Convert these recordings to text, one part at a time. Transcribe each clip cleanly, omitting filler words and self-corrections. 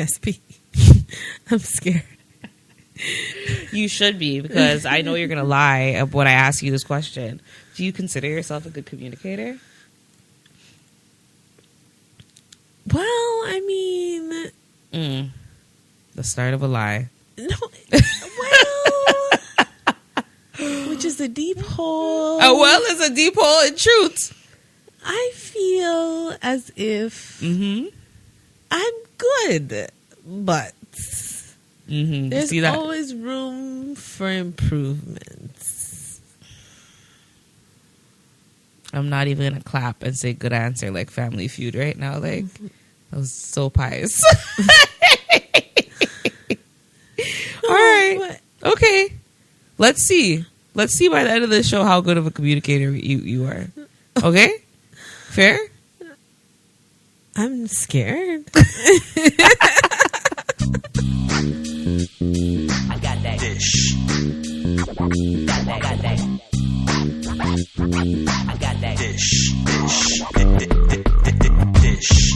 Yes, B. I'm scared. You should be, because I know you're going to lie when I ask you this question. Do you consider yourself a good communicator? Well, I mean... The start of a lie. No. Well... which is a deep hole. Oh, well, it's a deep hole in truth. I feel as if I'm good, but there's always room for improvements. I'm not even going to clap and say good answer like Family Feud right now. Like, I was so pious. All right. Okay. Let's see. Let's see by the end of the show how good of a communicator you are. Okay? Fair? I'm scared. I got that dish. Got that. I got that dish. Dish. Dish.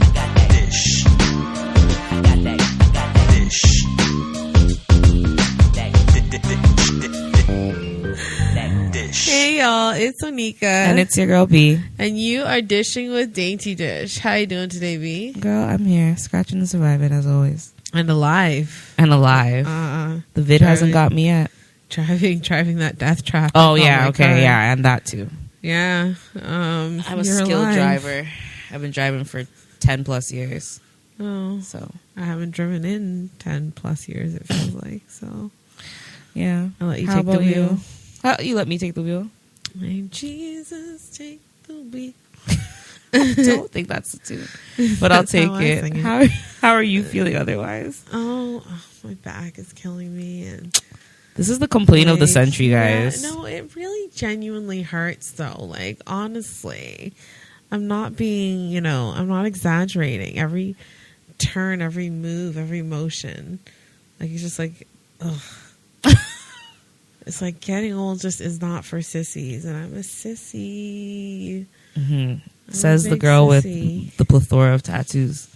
I got that dish. I got that dish. Hey y'all, it's Onika. And it's your girl B. And you are dishing with Dainty Dish. How you doing today, B? Girl, I'm here, scratching and surviving as always. And alive. The vid hasn't got me yet. Driving that death trap. Oh yeah, okay, car. Yeah, and that too. Yeah. I'm a skilled driver. I've been driving for 10 plus years. Oh. So I haven't driven in 10 plus years, it feels like. So yeah. I'll let you take the wheel. You let me take the wheel? May Jesus take the wheel. I don't think that's the tune, but I'll take it. How are you feeling otherwise? Oh, my back is killing me, and this is the complaint of the century, guys. Yeah, no, it really genuinely hurts, though. Like, honestly, I'm not being, I'm not exaggerating. Every turn, every move, every motion, like it's just like, ugh. It's like getting old just is not for sissies, and I'm a sissy. Says the girl sissy with the plethora of tattoos.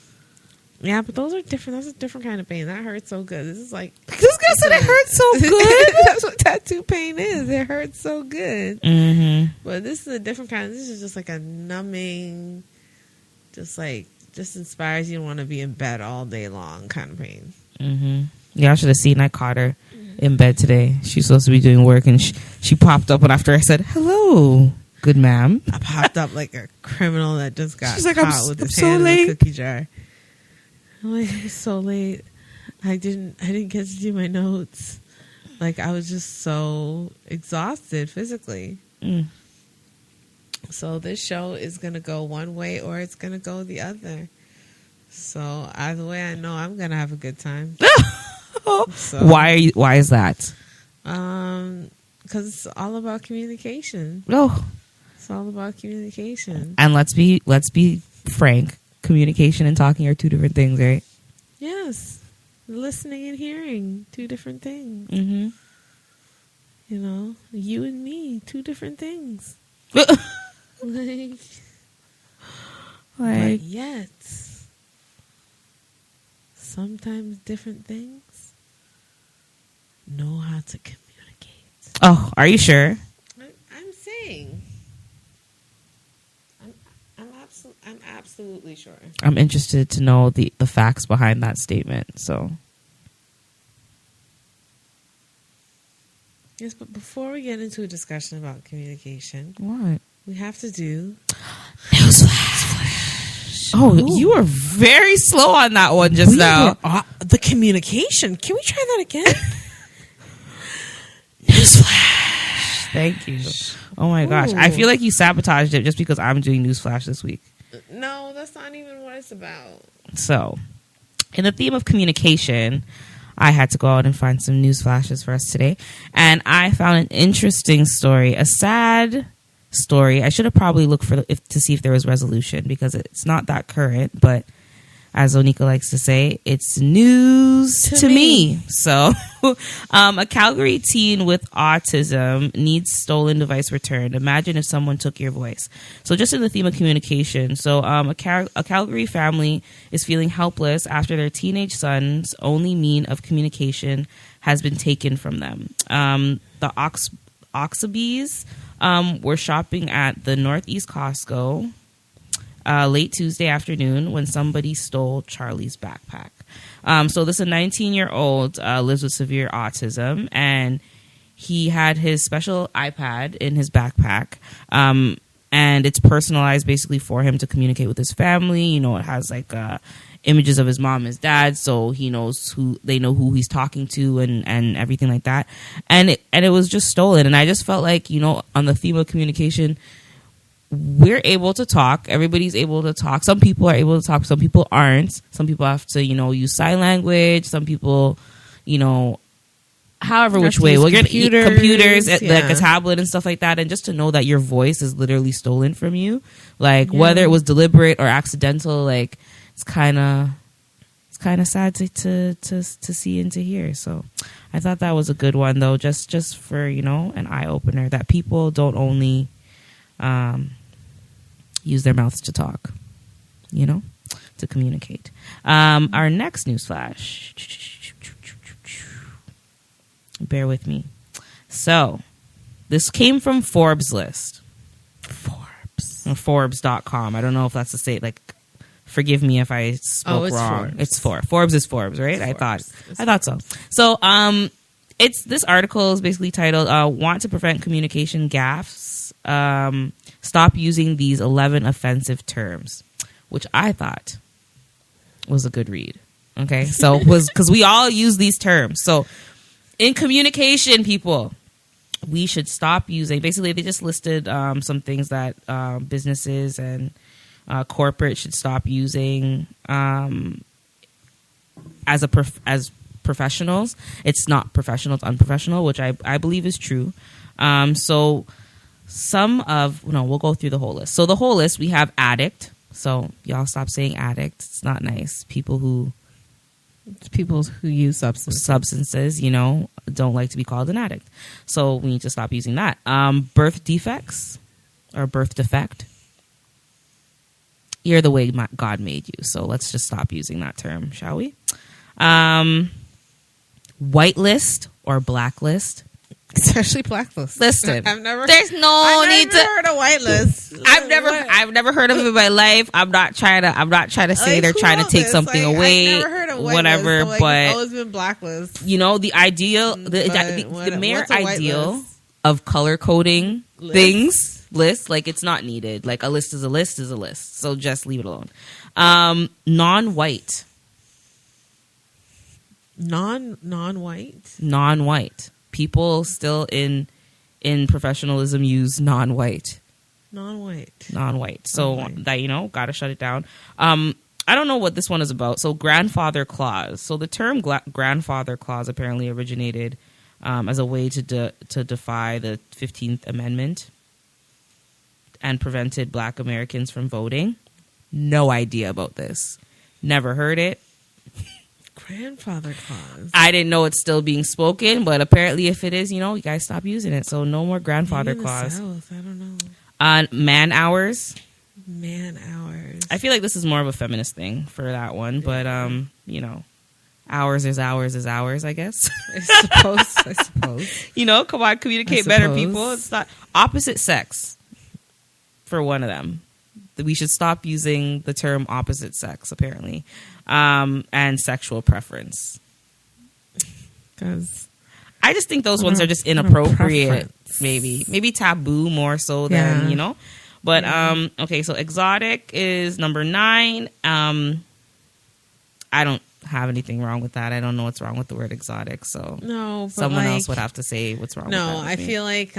Yeah, but those are different. That's a different kind of pain. That hurts so good. This is like... This girl said it hurts so good. That's what tattoo pain is. It hurts so good. But this is a different kind. This is just like a numbing, just inspires you to want to be in bed all day long kind of pain. Yeah, I should have seen. I caught her in bed today. She's supposed to be doing work, and she popped up, and after I said, hello, good ma'am. I popped up like a criminal that just got She's like, caught with his hand in the cookie jar. I'm like, it was so late. I didn't get to do my notes. Like, I was just so exhausted physically. So this show is going to go one way or it's going to go the other. So either way, I know I'm going to have a good time. So, why is that? Because it's all about communication. Oh, it's all about communication. And let's be frank. Communication and talking are two different things, right? Yes. Listening and hearing, two different things. You and me, two different things. But yet, sometimes different things know how to communicate. Oh, are you sure? I'm saying. I'm absolutely sure. I'm interested to know the facts behind that statement. So, yes, but before we get into a discussion about communication, what we have to do newsflash. Oh, you were very slow on that one just now. The communication. Can we try that again? Newsflash. Thank you. Oh my gosh, I feel like you sabotaged it just because I'm doing newsflash this week. No, that's not even what it's about. So, in the theme of communication, I had to go out and find some news flashes for us today. And I found an interesting story, a sad story. I should have probably looked to see if there was resolution because it's not that current. But as Onika likes to say, it's news to me. So, a Calgary teen with autism needs stolen device returned. Imagine if someone took your voice. So, just in the theme of communication. So, a Calgary family is feeling helpless after their teenage son's only mean of communication has been taken from them. The Oxabees were shopping at the Northeast Costco late Tuesday afternoon when somebody stole Charlie's backpack. So this 19-year-old lives with severe autism, and he had his special iPad in his backpack, and it's personalized basically for him to communicate with his family. You know, it has like images of his mom and his dad, so he knows they know who he's talking to and everything like that. And it was just stolen, and I just felt like, you know, on the theme of communication, we're able to talk. Everybody's able to talk. Some people are able to talk. Some people aren't. Some people have to, you know, use sign language. Some people, you know, however which way. We're going to eat computers, like a tablet and stuff like that. And just to know that your voice is literally stolen from you, like whether it was deliberate or accidental, like it's kind of sad to see and to hear. So I thought that was a good one, though, just for, you know, an eye opener that people don't only use their mouths to talk, you know, to communicate. Our next news flash. Bear with me. So, this came from Forbes list. Forbes.com. I don't know if that's the state. Like, forgive me if I spoke wrong. Forbes. It's Forbes is Forbes, right? I thought so. So, it's this article is basically titled "Want to Prevent Communication Gaffes. Stop using these 11 offensive terms," which I thought was a good read. Okay, so was because we all use these terms. So in communication, people, we should stop using. Basically, they just listed some things that businesses and corporate should stop using as professionals. It's not professional; it's unprofessional, which I believe is true. So. We'll go through the whole list. So the whole list, we have addict. So y'all stop saying addict. It's not nice. People who use substances, you know, don't like to be called an addict. So we need to stop using that. Birth defects or birth defect. You're the way God made you. So let's just stop using that term, shall we? Whitelist or blacklist. Especially blacklist. Listen, I've never heard of a whitelist. I've never heard of it in my life. I'm not trying to say like, they're trying to take something away. I've never heard of whatever, so, like, but it's always been blacklist. You know, the ideal, the mere ideal of color coding things lists, like it's not needed. Like a list is a list is a list. So just leave it alone. Non-white. Non-white. People still in professionalism use non-white. So that, you know, gotta shut it down. I don't know what this one is about. So grandfather clause. So the term grandfather clause apparently originated as a way to defy the 15th Amendment and prevented Black Americans from voting. No idea about this. Never heard it. Grandfather clause. I didn't know it's still being spoken, but apparently if it is, you know, you guys stop using it. So no more grandfather clause. South, I don't know. Man hours. I feel like this is more of a feminist thing for that one, but you know, hours is hours, I guess. I suppose. You know, come on, communicate better, people. It's not opposite sex for one of them. We should stop using the term opposite sex, apparently. And sexual preference. Because I just think those ones are just inappropriate. Maybe taboo more so than, you know. But okay, so exotic is number 9. I don't have anything wrong with that. I don't know what's wrong with the word exotic. So someone else would have to say what's wrong with that. No, I feel like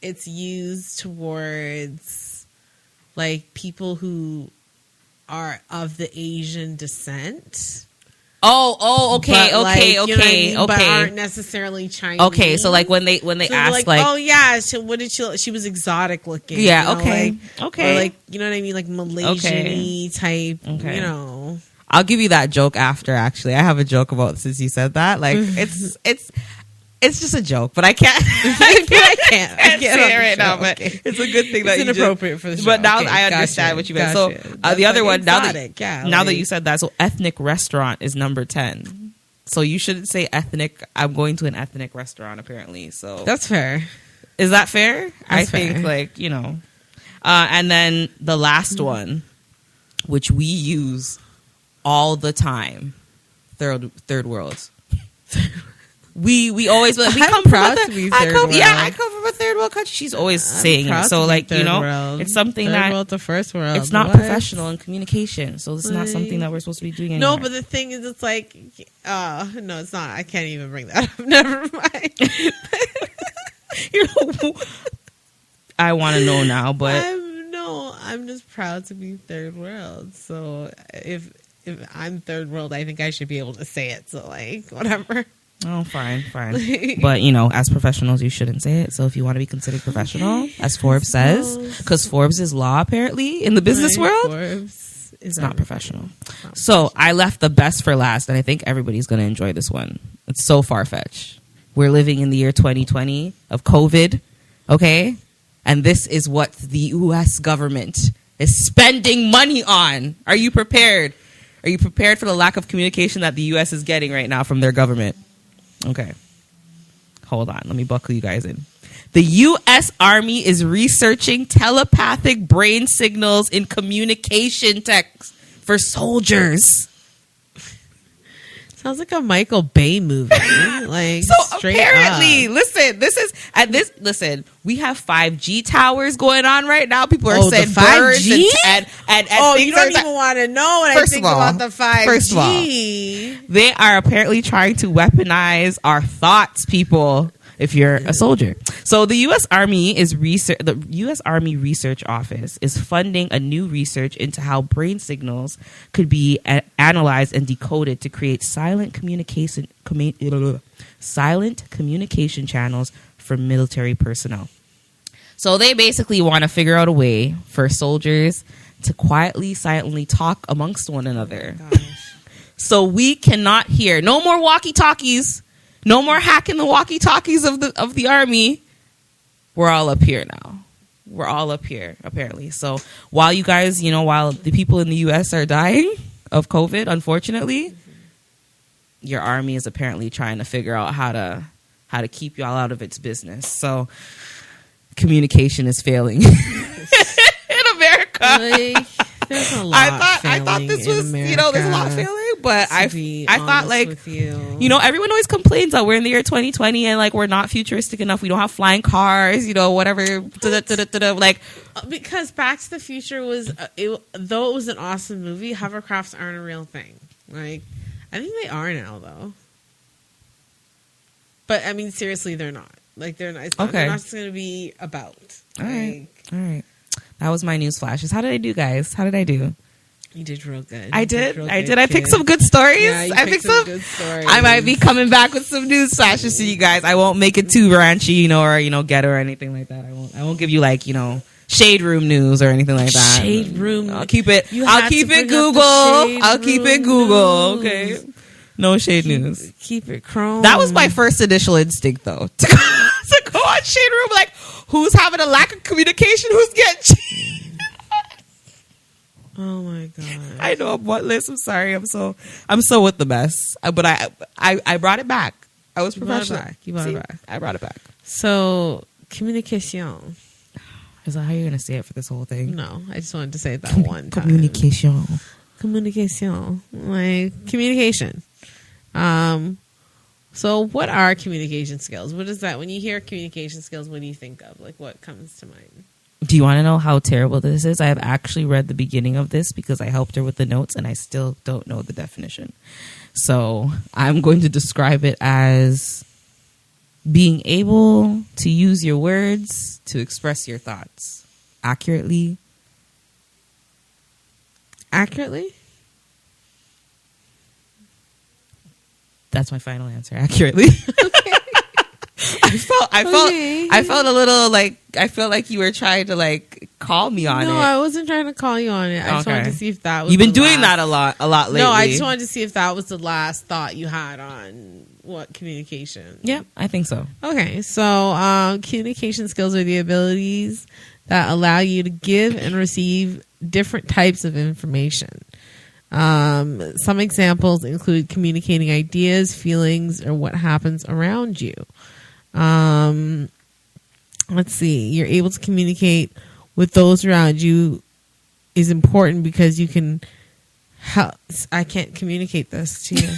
it's used towards like people who are of the Asian descent. Okay, but, like, okay, you know what I okay, mean? But okay. aren't necessarily Chinese. Okay, so like when they So ask like, oh yeah, so what did she was exotic looking. Yeah, you know, okay, like, okay. or like, you know what I mean, like Malaysian-y type. Okay. You know, I'll give you that joke after. Actually, I have a joke about since you said that. Like it's just a joke, but I can't. I can't say it right now. But it's a good thing that it's you inappropriate for the show. But now Okay, I understand gotcha, what you meant. gotcha. So That's the other like one now exotic, that yeah, now like- that you said that, so ethnic restaurant is number 10. So you shouldn't say ethnic. I'm going to an ethnic restaurant apparently. So That's fair. is that fair? I That's think fair. like and then the last one, which we use all the time, third world. We always like, we I'm come proud from to be I third come, yeah, world. I come from a third world country. She's always I'm saying it. proud So to be like third world. world. It's something Third that world to first world. it's not What? professional in communication. So it's not something that we're supposed to be doing anymore. No, but the thing is, it's like, no, it's not. I can't even bring that up. Never mind. I want to know now, but I'm just proud to be third world. So if I'm third world, I think I should be able to say it. So like, whatever. oh, fine. But as professionals, you shouldn't say it. So if you want to be considered professional, as Forbes says, because Forbes is law apparently in the business world, Forbes it's not professional. So I left the best for last, and I think everybody's going to enjoy this one. It's so far-fetched. We're living in the year 2020 of COVID, okay? And this is what the U.S. government is spending money on. Are you prepared? Are you prepared for the lack of communication that the U.S. is getting right now from their government? Okay. Hold on. Let me buckle you guys in. The U.S. Army is researching telepathic brain signals in communication text for soldiers. Sounds like a Michael Bay movie. Like, So straight apparently, up. listen, we have 5G towers going on right now. People are Oh, the saying birds 5G? and Oh, things you don't are- even want to know what I First think of all- about the 5G. first of all, they are apparently trying to weaponize our thoughts, people. If you're a soldier, so the U.S. Army the U.S. Army Research Office is funding a new research into how brain signals could be analyzed and decoded to create silent communication channels for military personnel. So they basically want to figure out a way for soldiers to quietly, silently talk amongst one another. So we cannot hear. No more walkie-talkies. No more hacking the walkie-talkies of the army. We're all up here now. We're all up here, apparently. So while you guys, while the people in the U.S. are dying of COVID, unfortunately, your army is apparently trying to figure out how to keep y'all out of its business. So communication is failing in America. Like, there's a lot I thought this was, there's a lot failing, but I thought like, everyone always complains that we're in the year 2020 and like we're not futuristic enough. We don't have flying cars, whatever. Like, because Back to the Future was, though it was an awesome movie, hovercrafts aren't a real thing. Like, I think they are now though. But I mean, seriously, they're not. Like, they're not. It's not, they're not just going to be about. All right. That was my news flashes. How did I do, guys? How did I do? You did real good. I did. I I picked some good stories. Yeah, you I picked some good stories. I might be coming back with some news flashes to you guys. I won't make it too ranchy, or ghetto or anything like that. I won't give you like shade room news or anything like that. Shade room. I'll keep it. You I'll had keep to it bring up Google. the shade I'll keep it room Google. news. Okay. No shade news. Keep it Chrome. That was my first initial instinct, though, to go on shade room. Like, who's having a lack of communication? Who's getting? Oh my god! I know I'm whatless. I'm sorry. I'm so with the mess. But I brought it back. I was professional. You brought it back. I brought it back. So communication. Is that how you're gonna say it for this whole thing? No, I just wanted to say it that one time. Communication. Communication, like communication. So what are communication skills? What is that? When you hear communication skills, what do you think of? Like, what comes to mind? Do you want to know how terrible this is? I have actually read the beginning of this because I helped her with the notes and I still don't know the definition. So I'm going to describe it as being able to use your words to express your thoughts accurately. Accurately? That's my final answer. Accurately. I felt a little like I felt like you were trying to like call me on it. No, I wasn't trying to call you on it. I just wanted to see if that was. You've been the doing last- that a lot lately. No, I just wanted to see if that was the last thought you had on what communication. Yeah, I think so. Okay, so communication skills are the abilities that allow you to give and receive different types of information. Some examples include communicating ideas, feelings, or what happens around you. Let's see. You're able to communicate with those around you is important because you can help. I can't communicate this to you.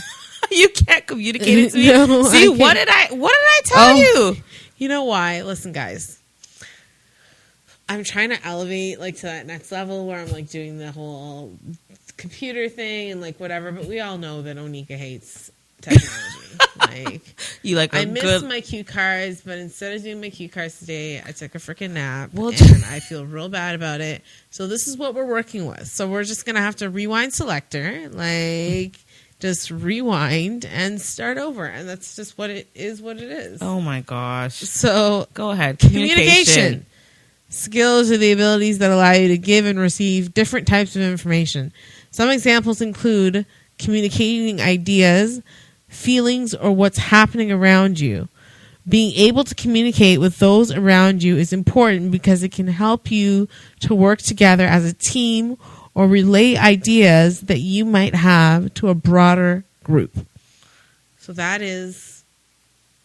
You can't communicate it to me. No, See, I what did I tell you? You know why? Listen, guys. I'm trying to elevate like to that next level where I'm like doing the whole computer thing and like whatever, but we all know that Onika hates technology. Like You like a I missed good my cue cards, but instead of doing my cue cards today, I took a freaking nap Well, and I feel real bad about it. So this is what we're working with. So we're just gonna have to rewind selector, like just rewind and start over, and that's just what it is. What it is. Oh my gosh. So Go ahead. communication skills are the abilities that allow you to give and receive different types of information. Some examples include communicating ideas, feelings, or what's happening around you. Being able to communicate with those around you is important because it can help you to work together as a team or relay ideas that you might have to a broader group. So that is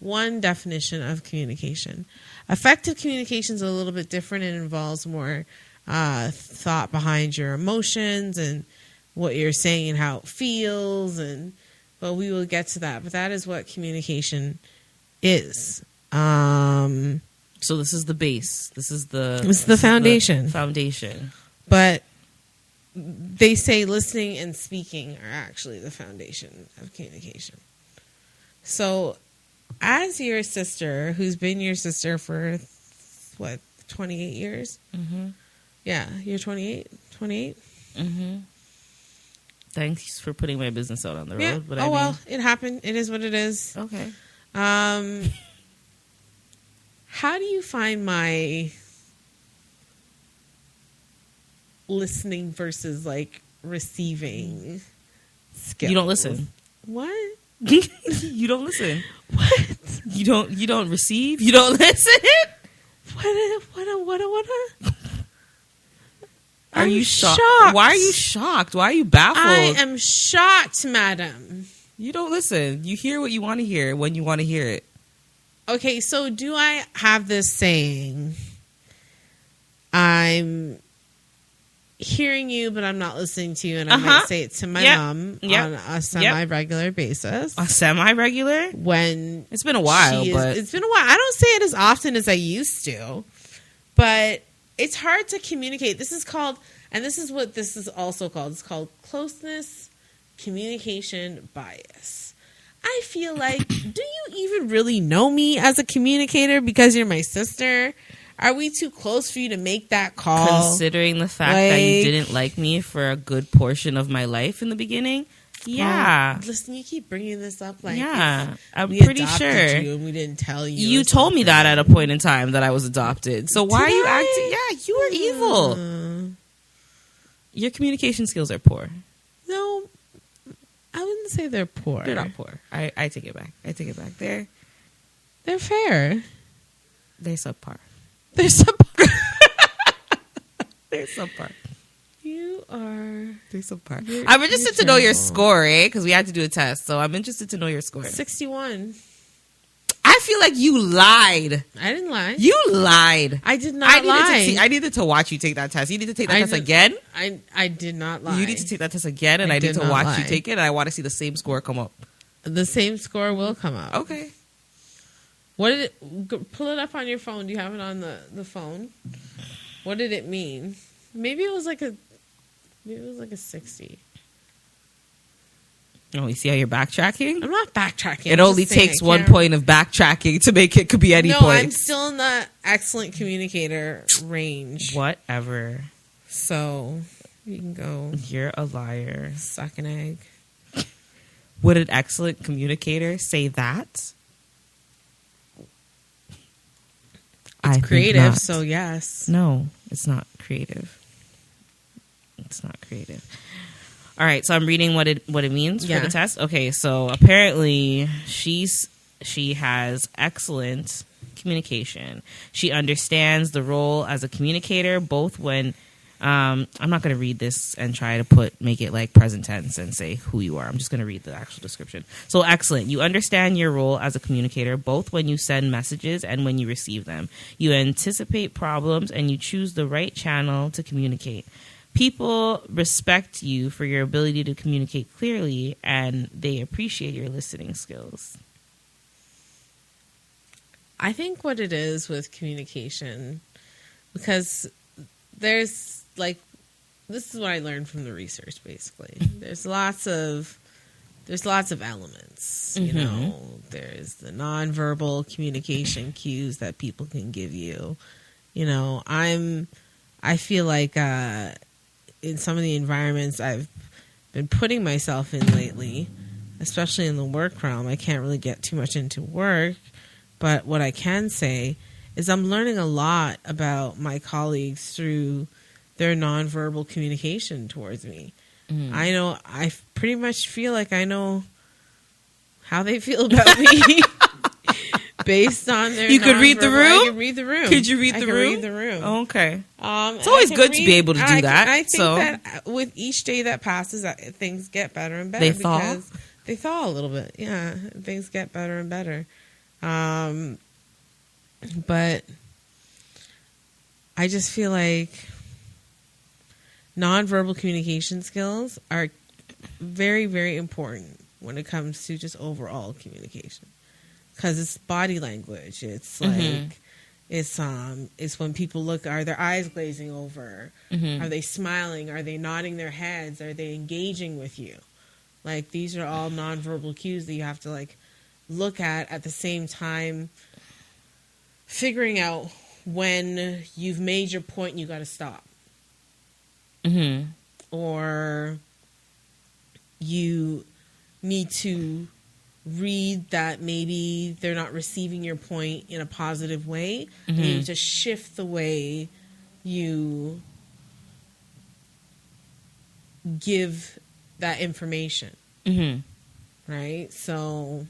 one definition of communication. Effective communication is a little bit different. It involves more thought behind your emotions and what you're saying and how it feels, but we will get to that. But that is what communication is. So this is the base. This is the foundation. Foundation. But they say listening and speaking are actually the foundation of communication. So as your sister, who's been your sister for, 28 years? Mm-hmm. Yeah, you're 28? 28? Mm-hmm. Thanks for putting my business out on the road. Yeah. But Well, it happened. It is what it is. Okay. How do you find my listening versus like receiving skills? You don't listen. What? You don't listen. What? You don't receive. You don't listen. What? Are I'm you shocked? shocked. Why are you shocked? Why are you baffled? I am shocked, madam. You don't listen. You hear what you want to hear when you want to hear it. Okay, so do I have this saying, I'm hearing you, but I'm not listening to you, and I might say it to my mom on a semi-regular basis. A semi-regular? When It's been a while, but it's been a while. I don't say it as often as I used to, but it's hard to communicate. This is called, and this is what this is also called. It's called closeness communication bias. I feel like, do you even really know me as a communicator because you're my sister? Are we too close for you to make that call? considering the fact that you didn't like me for a good portion of my life in the beginning, yeah. Listen, you keep bringing this up like Yeah, I'm we pretty adopted sure. you and we didn't tell you. You or told me something. that at a point in time that I was adopted. So why Did are you I? acting? Yeah, you are evil. Your communication skills are poor. No, I wouldn't say they're poor. They're not poor. I take it back. I take it back. They're fair. They're subpar. They're subpar. They're subpar. You are They're subpar. You're- I'm interested you're to know your terrible. score, eh? Because we had to do a test, so I'm interested to know your score. 61. I feel like you lied. I didn't lie. You lied. I did not lie. I needed to watch you take that test. You need to take that I test did- again. I did not lie. You need to take that test again, and I I need did to not watch you lie. take it, and I want to see the same score come up. The same score will come up. Okay. What did it? Pull it up on your phone. Do you have it on the phone? What did it mean? Maybe it was like a 60. Oh, you see how you're backtracking? I'm not backtracking. It I'm only just saying takes I 1 can't- point of backtracking to make it could be any No, point. I'm still in the excellent communicator range. Whatever. So you can go You're a liar. suck an egg. Would an excellent communicator say that? It's think creative, not. so yes. No, it's not creative. It's not creative. All right, so I'm reading what it means for the test. Okay, so apparently she has excellent communication. She understands the role as a communicator, both when I'm not going to read this and try to make it like present tense and say who you are. I'm just going to read the actual description. So excellent. You understand your role as a communicator, both when you send messages and when you receive them. You anticipate problems and you choose the right channel to communicate. People respect you for your ability to communicate clearly, and they appreciate your listening skills. I think what it is with communication, because there's like, this is what I learned from the research. Basically, there's lots of elements. You know, there's the nonverbal communication cues that people can give you. You know, I feel like in some of the environments I've been putting myself in lately, especially in the work realm, I can't really get too much into work. But what I can say is I'm learning a lot about my colleagues through their nonverbal communication towards me. I pretty much feel like I know how they feel about me based on their. You could read the room. I can read the room. Could you read the room? Read the room. Oh, okay. It's always good to be able to do that. I think that with each day that passes, things get better and better. They thaw a little bit. Yeah, things get better and better. But I just feel like nonverbal communication skills are very, very important when it comes to just overall communication, because it's body language. It's like it's when people look. Are their eyes glazing over? Are they smiling? Are they nodding their heads? Are they engaging with you? Like, these are all nonverbal cues that you have to like look at the same time, figuring out when you've made your point and you got to stop. Or you need to read that maybe they're not receiving your point in a positive way. And you need to shift the way you give that information. Right? So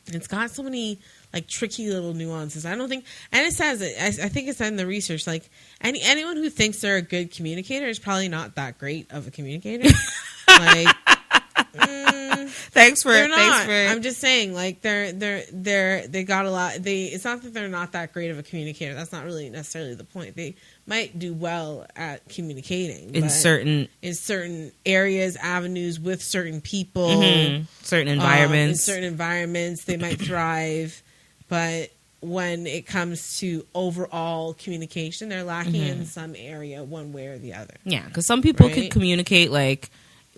it's got so many like tricky little nuances. I don't think, and it says it. I think it's in the research. Like anyone who thinks they're a good communicator is probably not that great of a communicator. Like, thanks for. I'm just saying, like they got a lot. It's not that they're not that great of a communicator. That's not really necessarily the point. They might do well at communicating in certain areas, avenues, with certain people, certain environments. In certain environments, they might thrive. But when it comes to overall communication, they're lacking in some area, one way or the other. Yeah, because some people can communicate, like,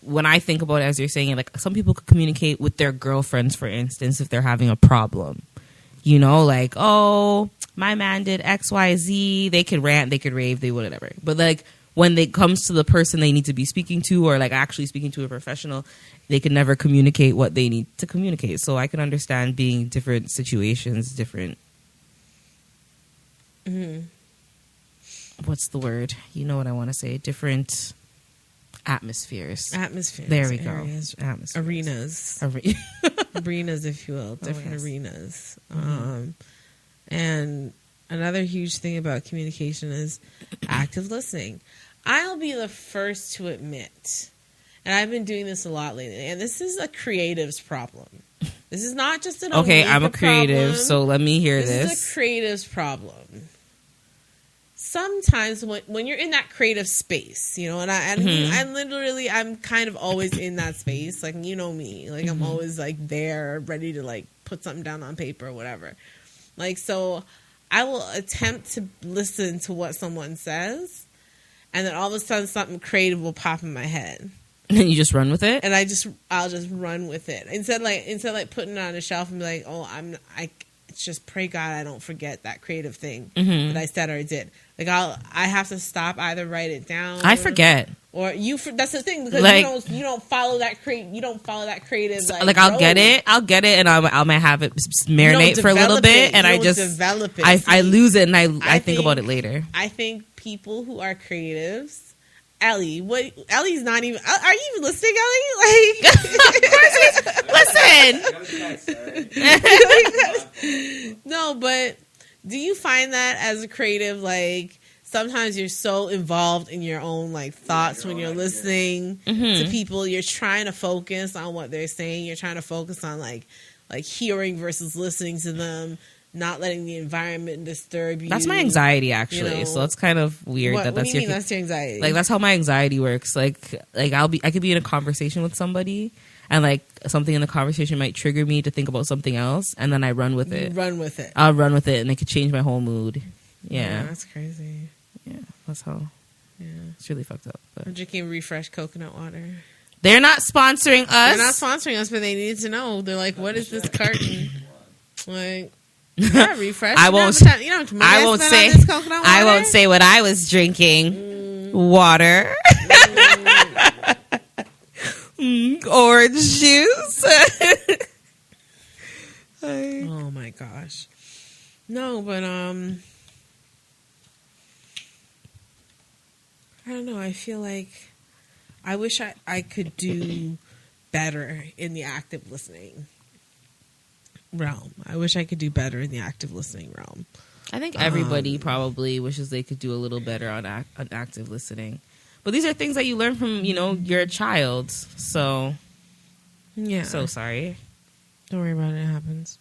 when I think about it, as you're saying, like, some people could communicate with their girlfriends, for instance, if they're having a problem. You know, like, oh, my man did X, Y, Z. They could rant, they could rave, they would whatever. But, like, when it comes to the person they need to be speaking to, or, like, actually speaking to a professional, they can never communicate what they need to communicate. So I can understand being different situations, different... What's the word? You know what I want to say. Different atmospheres. There we areas, go. Atmospheres. Arenas, if you will. Different arenas. And another huge thing about communication is active listening. I'll be the first to admit, and I've been doing this a lot lately, and this is a creative's problem. This is not just an okay, I'm a creative, problem. So let me hear this. This is a creative's problem. Sometimes when you're in that creative space, you know, and I'm kind of always in that space. Like, you know me, like I'm always like there, ready to like put something down on paper or whatever. Like, so I will attempt to listen to what someone says, and then all of a sudden something creative will pop in my head. And you just run with it? And I'll just run with it. Instead like putting it on a shelf and be like, oh, it's just pray God I don't forget that creative thing that I said or did. Like I have to stop, either write it down. I forget. Or that's the thing, because Like, you don't follow that creative. So, like I'll get it, and I might have it marinate for a little bit, and I just develop it. I lose it, and I think about it later. I think people who are creatives. Ellie, Ellie's not even. Are you even listening, Ellie? Listen. No, but do you find that as a creative, like sometimes you're so involved in your own like thoughts when you're listening to people, you're trying to focus on what they're saying, you're trying to focus on like hearing versus listening to them. Not letting the environment disturb you. That's my anxiety, actually. So it's kind of weird what that's do you mean that's your anxiety? Like that's how my anxiety works. Like I could be in a conversation with somebody, and like something in the conversation might trigger me to think about something else, and then I run with it. I'll run with it, and it could change my whole mood. Yeah, that's crazy. Yeah, that's how. Yeah, it's really fucked up. But I'm drinking refreshed coconut water. They're not sponsoring us. They're not sponsoring us, but they need to know. They're like, what is this carton? Like. Yeah, refresh. I won't say what I was drinking. Water. Orange juice. Oh my gosh. No, but I don't know. I feel like I wish I could do better in the active listening realm. I wish I could do better in the active listening realm. I think everybody probably wishes they could do a little better on active listening. But these are things that you learn from, you're a child. So, yeah. So sorry. Don't worry about it. It happens.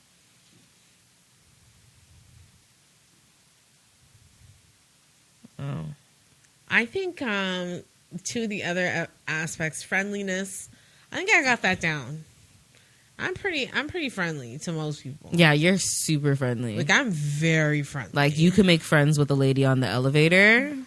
Oh. I think to the other aspects, friendliness, I think I got that down. I'm pretty friendly to most people. Yeah, you're super friendly. Like, I'm very friendly. Like, you can make friends with a lady on the elevator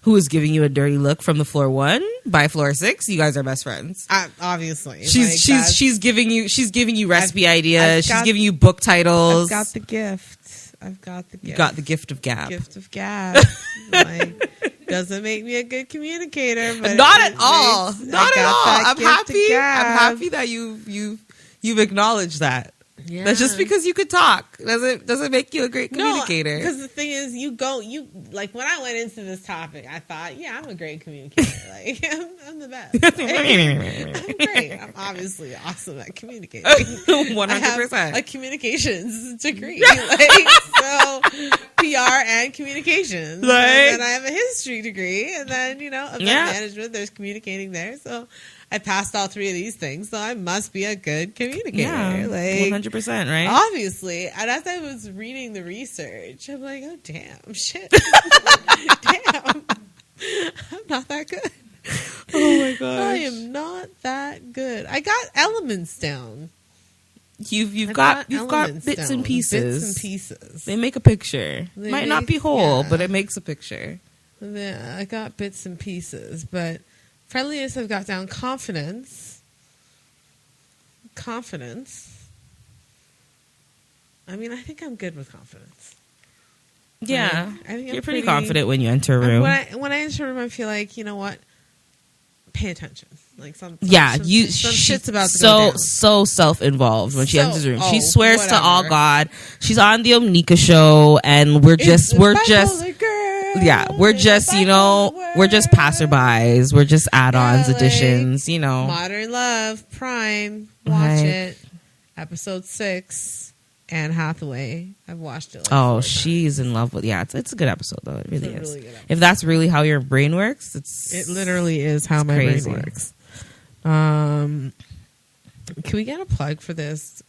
who is giving you a dirty look from the floor 1 by floor 6. You guys are best friends. Obviously, she's giving you recipe ideas. She's giving you book titles. I've got the gift. You got the gift of gab. Gift of gab. Like, doesn't make me a good communicator, but not at all. Not at all. I'm happy. I'm happy that you've acknowledged that. Yeah. That's just because you could talk doesn't make you a great communicator. Because the thing is, like when I went into this topic, I thought, yeah, I'm a great communicator. Like I'm the best. I'm great. I'm obviously awesome at communicating. 100%. A communications degree, so PR and communications. Like, and I have a history degree, and then event management. There's communicating there, so. I passed all 3 of these things, so I must be a good communicator. Yeah, like 100%, right? Obviously. And as I was reading the research, I'm like, oh, damn, shit. Damn. I'm not that good. Oh, my gosh. I am not that good. I got elements down. You've got bits and pieces. Bits and pieces. They make a picture. Might not be whole, but it makes a picture. Yeah, I got bits and pieces, but... Friendliness, I've got down. Confidence. I mean, I think I'm good with confidence. Yeah. I think you're pretty confident when you enter a room. When I enter a room, I feel like, you know what? Pay attention. Like some shit's about to go down. So self-involved when she enters the room. She swears to all God. She's on the Omnika show, and we're just passerbys. We're just add-ons, additions, Modern Love, Prime, watch it. Episode 6, Anne Hathaway. I've watched it. She's in love with. Yeah, it's a good episode though. It really is. Really if that's really how your brain works, it literally is how my brain works. Can we get a plug for this?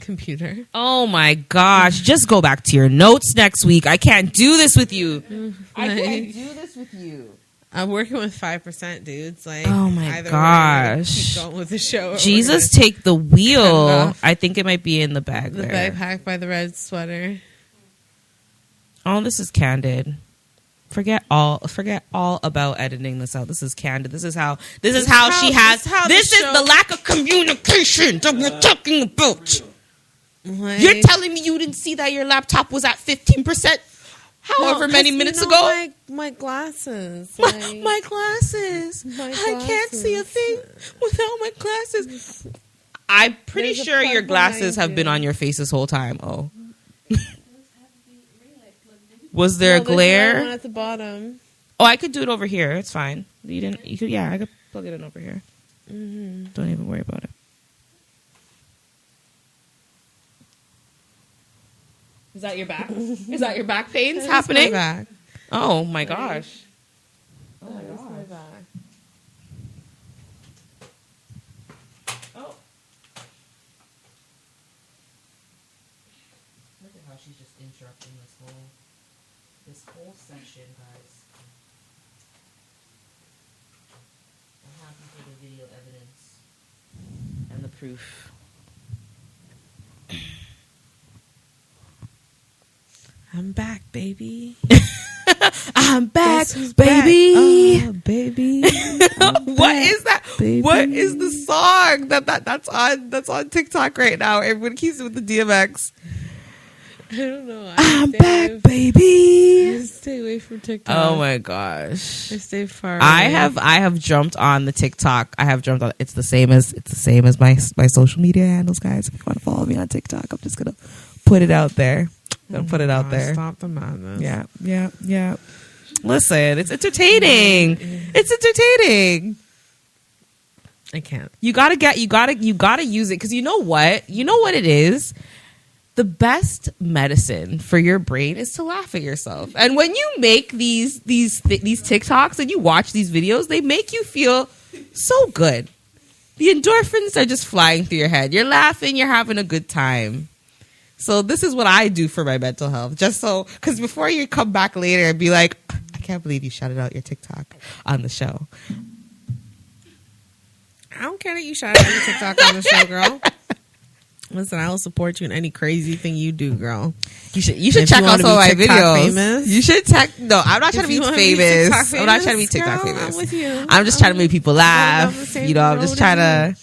Computer. Oh my gosh. Just go back to your notes next week. I can't do this with you. I'm working with 5% dudes. Like, oh my gosh. Keep going with the show. Jesus, take the wheel. I think it might be in the bag. The backpack by the red sweater. Oh, this is candid. Forget all about editing this out. This is candid. This is the lack of communication that we're talking about. Like, you're telling me you didn't see that your laptop was at 15%? however many minutes ago. My glasses. Like, My glasses. I can't see a thing without my glasses. I'm pretty There's a sure your plug glasses behind have been you. on your face this whole time. Oh. Was there a there's another glare? one at the bottom. Oh, I could do it over here. It's fine. You didn't. You could. Yeah, I could plug it in over here. Mm-hmm. Don't even worry about it. Is that your back? Is that your back pains happening? My back. Oh my gosh. Oh my gosh. My back. Oh. Look at how she's just interrupting this whole session, guys. I'm happy for the video evidence and the proof. I'm back, baby. I'm back, Guess who's baby. back? Oh, baby. What is that? baby. What is the song that's on TikTok right now? Everyone keeps it with the DMX. I don't know. I'm back, baby. I stay away from TikTok. Oh my gosh. I stay far away. I have jumped on the TikTok. I have jumped on. It's the same as my social media handles, guys. If you want to follow me on TikTok, I'm just gonna put it out there. Gonna put it out there. Stop the madness. Yeah. Listen, it's entertaining. It's entertaining. I can't. You gotta use it because you know what it is. The best medicine for your brain is to laugh at yourself. And when you make these TikToks and you watch these videos, they make you feel so good. The endorphins are just flying through your head. You're laughing. You're having a good time. So this is what I do for my mental health. Just so, because before you come back later and be like, I can't believe you shouted out your TikTok on the show. I don't care that you shout out your TikTok on the show, girl. Listen, I will support you in any crazy thing you do, girl. You should check out some of my videos. Famous, you should check. No, I'm not trying to be famous. I'm not trying to be TikTok girl, famous. I'm with you. I'm just trying to make people laugh. I'm You know, I'm just trying to.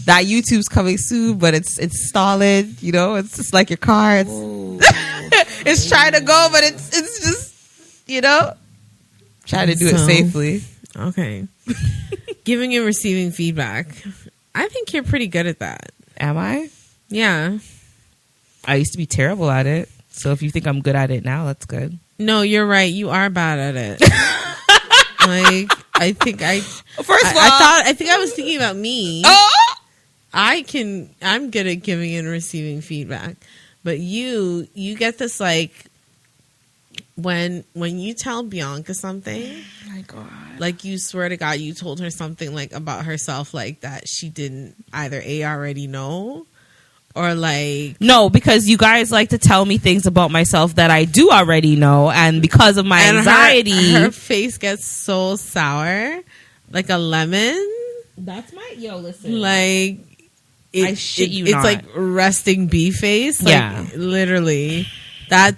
That YouTube's coming soon, but it's stalling. You know, it's just like your car. It's trying to go, but it's just, you know, trying to do it safely. Okay. Giving and receiving feedback. I think you're pretty good at that. Am I? Yeah. I used to be terrible at it. So if you think I'm good at it now, that's good. No, you're right. You are bad at it. Like, I think I was thinking about me. Oh! I'm good at giving and receiving feedback. But you get this, like, when you tell Bianca something, Oh my God. like, you swear to God you told her something, like, about herself, like, that she didn't either already know, or like, No, because you guys like to tell me things about myself that I do already know, and because of my anxiety, her face gets so sour, like a lemon. That's my listen. Like, I shit you it's not. like resting bee face. Like, Yeah. literally, that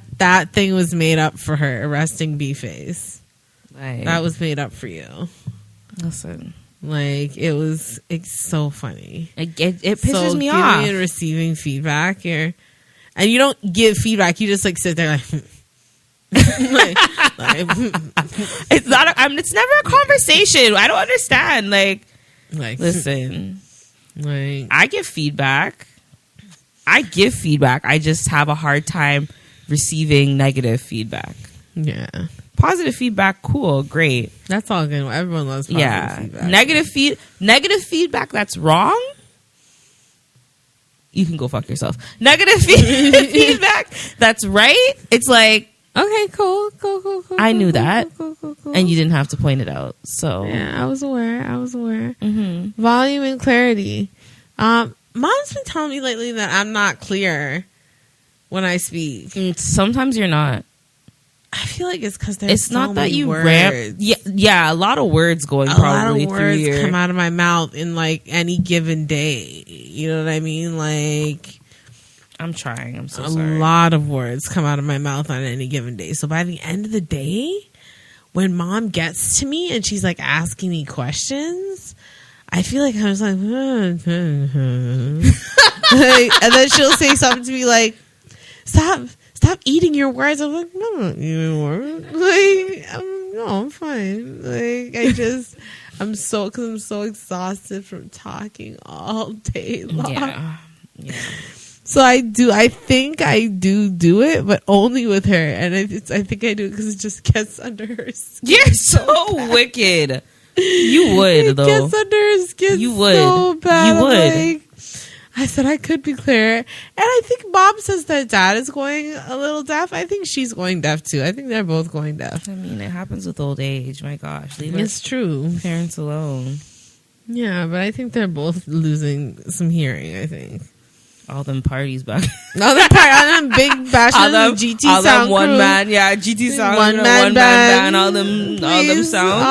thing was made up for her. A resting bee face. That was made up for you. Listen. Like, it's so funny. It pisses me off. Giving and receiving feedback, and you don't give feedback. You just like sit there like. It's not. It's never a conversation. I don't understand. Like listen. Like, I give feedback. I just have a hard time receiving negative feedback. yeah, Positive feedback, cool, great. that's all good. Everyone loves positive feedback. Negative feedback that's wrong. You can go fuck yourself. Negative feedback that's right. It's like, Okay, cool. I knew that. Cool. and you didn't have to point it out. So Yeah, I was aware. mhm. Volume and clarity. Mom's been telling me lately that I'm not clear when I speak. Sometimes you're not. I feel like it's because there's It's so not that many you words. ramp. Yeah, a lot of words going A probably lot of through words your. come out of my mouth in like any given day. You know what I mean? Like I'm trying. I'm so a sorry. lot of words come out of my mouth on any given day. So by the end of the day, when Mom gets to me and she's like asking me questions, I feel like I was like, and then she'll say something to me like, stop stop eating your words. I'm like, no, I'm not eating words. Like, no, I'm fine. Like, I'm so exhausted from talking all day long. Yeah. So I think I do it, but only with her. And I think I do it because it just gets under her skin. You're so wicked. You would, though. It gets under her skin You would. so bad. You would. I'm like, I said I could be clearer. And I think Mom says that Dad is going a little deaf. I think she's going deaf, too. I think they're both going deaf. I mean, it happens with old age. My gosh. Leave It's true. parents alone. Yeah, but I think they're both losing some hearing, I think. All them parties back. All them big bashes, GT all sound them one crew. man, yeah, GT sound, One crew, man band, all them Please, sounds.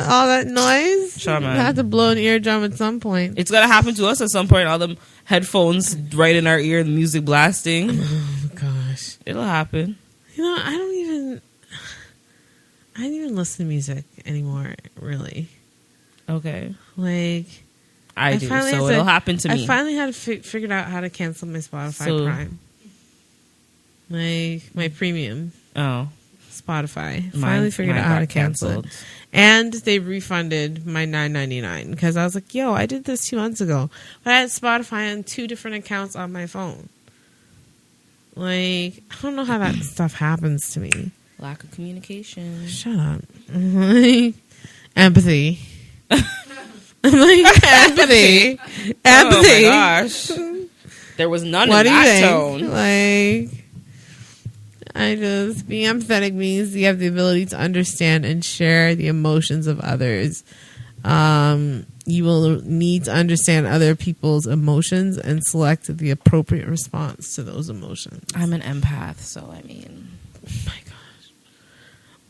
all that noise. Sure, man. You have to blow an eardrum at some point. It's gonna happen to us at some point. All them headphones right in our ear, the music blasting. Oh gosh, It'll happen. you know, I don't even listen to music anymore. Really, Okay, like I do. finally So had it'll happen to me. I finally had figured out how to cancel my Spotify So- Prime, my premium Oh, Spotify. mine- Finally figured mine out how to got cancel it. canceled. And they refunded my $9.99 because I was like, yo, I did this 2 months ago. But I had Spotify on 2 different accounts on my phone. Like, I don't know how that stuff happens to me. Lack of communication. Shut up. Like, empathy. I'm like, empathy. Empathy. Oh my gosh. There was none What in do you that think? tone. Like, being empathetic means you have the ability to understand and share the emotions of others. You will need to understand other people's emotions and select the appropriate response to those emotions. I'm an empath, so I mean, Oh my gosh.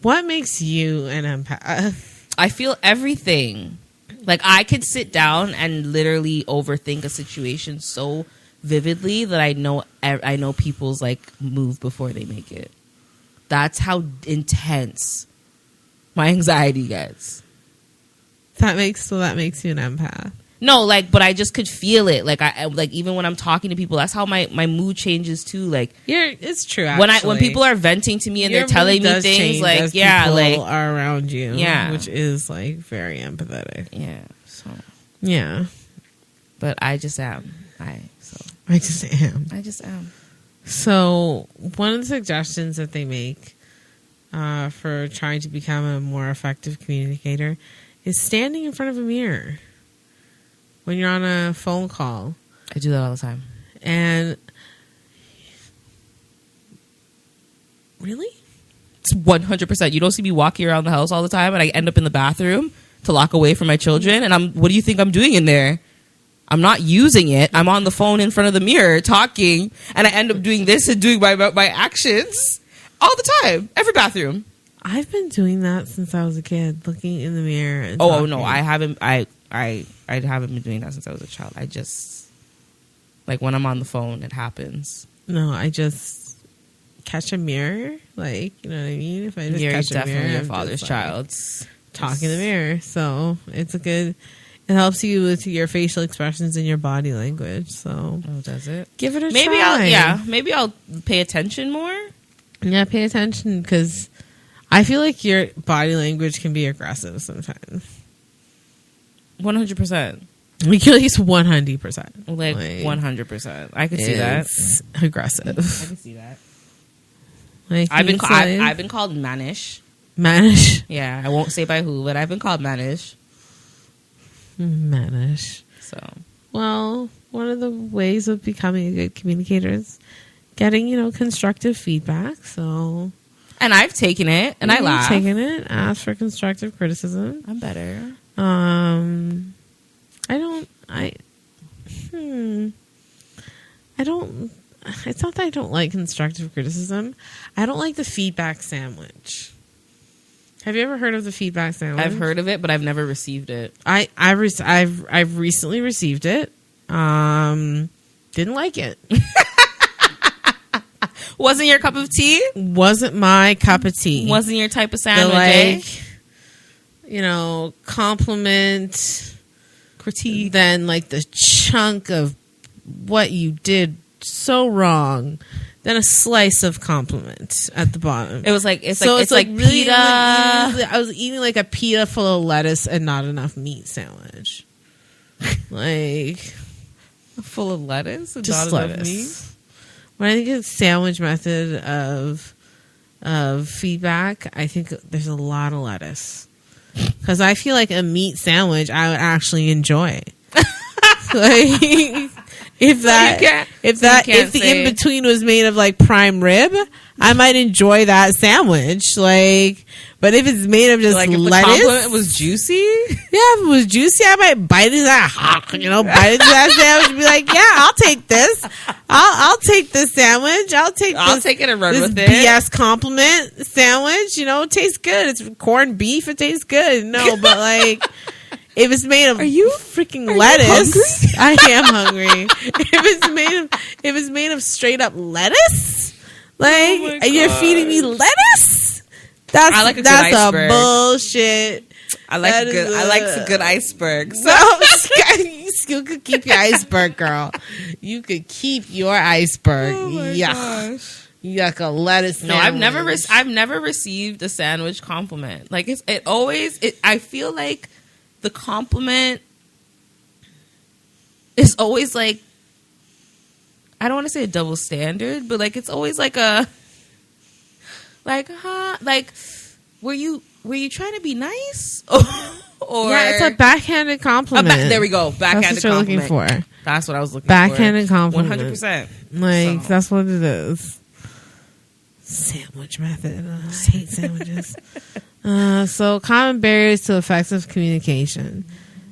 What makes you an empath? I feel everything. Like, I could sit down and literally overthink a situation so vividly that I know people's like move before they make it. That's how intense my anxiety gets. That makes you an empath. No, like, but I just could feel it. Like, I like, even when I'm talking to people, that's how my mood changes too. Like, It's true. when Actually. people are venting to me and Your they're telling mood me does things, change like, as yeah, people like, are around you, Yeah. which is like very empathetic. yeah. So, Yeah, but I just am. I just am. So one of the suggestions that they make for trying to become a more effective communicator is standing in front of a mirror when you're on a phone call. I do that all the time. And really? It's 100%. You don't see me walking around the house all the time, and I end up in the bathroom to lock away from my children. And what do you think I'm doing in there? I'm not using it. I'm on the phone in front of the mirror talking, and I end up doing this and doing my actions all the time. Every bathroom. I've been doing that since I was a kid, looking in the mirror. And Oh talking. no, I haven't. I haven't been doing that since I was a child. I just, like, when I'm on the phone, it happens. No, I just catch a mirror. Like, you know what I mean? If I just You're catch a definitely mirror, your I'm father's just, like, child. talk in the mirror. So it helps you with your facial expressions and your body language. So Oh, does it? give it a Maybe try. Maybe I'll pay attention more. Yeah, pay attention because I feel like your body language can be aggressive sometimes. 100%. Like at least 100%. Like 100%. I can see that. It's aggressive. I can see that. Like I've been say I've been called mannish. mannish. Yeah, I won't say by who, but I've been called mannish. Mannish. So Well, one of the ways of becoming a good communicator is getting, constructive feedback. So and I've taken it and I you've laugh. taken it. Ask for constructive criticism. I'm better. It's not that I don't like constructive criticism. I don't like the feedback sandwich. Have you ever heard of the feedback sandwich? I've heard of it, but I've never received it. I've recently received it. Didn't like it. Wasn't your cup of tea? Wasn't my cup of tea. Wasn't your type of The, sandwich? compliment, Critique. then like the chunk of what you did so wrong then a slice of compliment at the bottom. It was like it's like really, pita. I was eating like a pita full of lettuce and not enough meat sandwich. Like Full of lettuce and just not enough lettuce. meat. When I think of sandwich method of feedback, I think there's a lot of lettuce. Because I feel like a meat sandwich I would actually enjoy. Like, if the in between was made of like prime rib, I might enjoy that sandwich. Like, but if it's made of just like if lettuce, the compliment was juicy. yeah, if it was juicy, I might bite into that. Bite into that sandwich and be like, yeah, I'll take this. I'll take this sandwich. I'll take it and run this with it. BS compliment sandwich. It tastes good. It's corned beef. It tastes good. No, but like, if it's made of freaking lettuce, I am hungry. If it's made of straight up lettuce, like, and you're feeding me lettuce, that's a bullshit. I like a good iceberg. So. No, you could keep your iceberg, girl. You could keep your iceberg. Oh my gosh. Yuck, a lettuce sandwich. No, I've never received a sandwich compliment. Like I feel like the compliment is always like, I don't want to say a double standard, but like it's always like a like, huh? Like, were you trying to be nice? Or yeah, it's a backhanded compliment. There we go. Backhanded that's what compliment. You're looking for. That's what I was looking backhanded for. compliment. 100%. Like, So. that's what it is. Sandwich method. I hate sandwiches. So common barriers to effective communication: